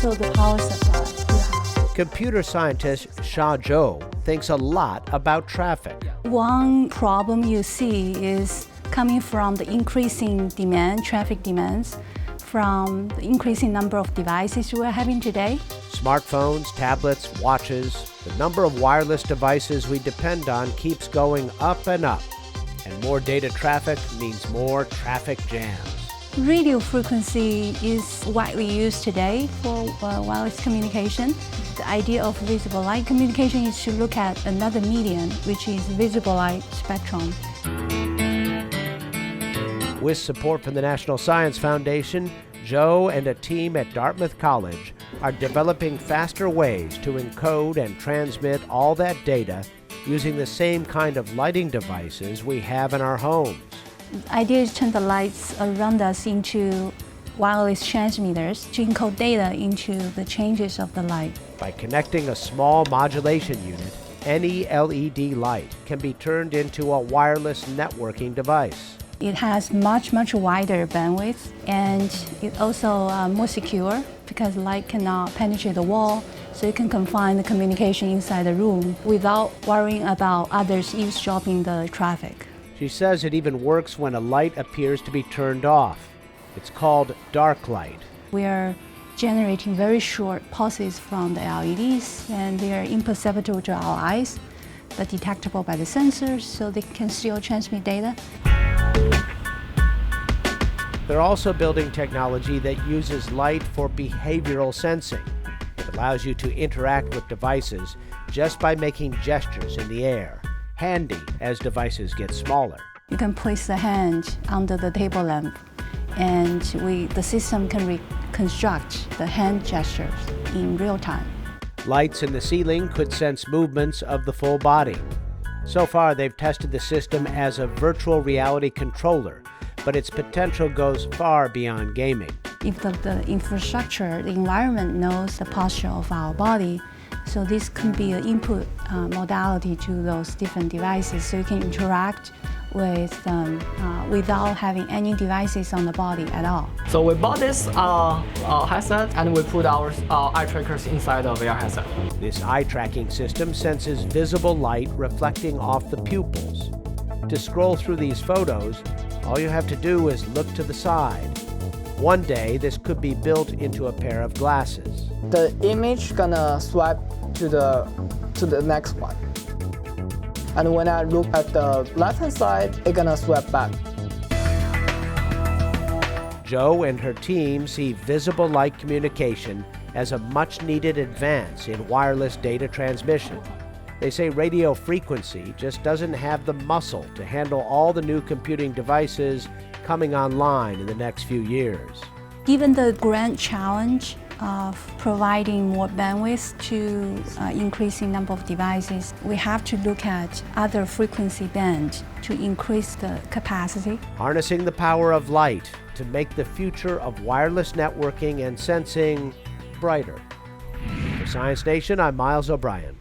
also the power supply you have. Computer scientist Xia Zhou thinks a lot about traffic. One problem you see is coming from the increasing demand, traffic demands, from the increasing number of devices we're having today. Smartphones, tablets, watches, the number of wireless devices we depend on keeps going up and up. And more data traffic means more traffic jams. Radio frequency is widely used today for wireless communication. The idea of visible light communication is to look at another medium, which is visible light spectrum. With support from the National Science Foundation, Zhou and a team at Dartmouth College are developing faster ways to encode and transmit all that data using the same kind of lighting devices we have in our homes. The idea is to turn the lights around us into wireless transmitters to encode data into the changes of the light. By connecting a small modulation unit, any LED light can be turned into a wireless networking device. It has much wider bandwidth, and it's also more secure because light cannot penetrate the wall, so you can confine the communication inside the room without worrying about others eavesdropping the traffic. She says it even works when a light appears to be turned off. It's called dark light. We are generating very short pulses from the LEDs, and they are imperceptible to our eyes, but detectable by the sensors, so they can still transmit data. They're also building technology that uses light for behavioral sensing. It allows you to interact with devices just by making gestures in the air, handy as devices get smaller. You can place the hand under the table lamp, and the system can reconstruct the hand gestures in real time. Lights in the ceiling could sense movements of the full body. So far, they've tested the system as a virtual reality controller, but its potential goes far beyond gaming. If the infrastructure, the environment knows the posture of our body, so this can be an input modality to those different devices, so you can interact with them without having any devices on the body at all. So we bought this headset and we put our eye trackers inside the VR headset. This eye tracking system senses visible light reflecting off the pupils. To scroll through these photos, all you have to do is look to the side. One day, this could be built into a pair of glasses. The image gonna swipe to the next one. And when I look at the left-hand side, it's gonna swipe back. Zhou and her team see visible light communication as a much-needed advance in wireless data transmission. They say radio frequency just doesn't have the muscle to handle all the new computing devices coming online in the next few years. Given the grand challenge of providing more bandwidth to increasing number of devices, we have to look at other frequency bands to increase the capacity. Harnessing the power of light to make the future of wireless networking and sensing brighter. For Science Nation, I'm Miles O'Brien.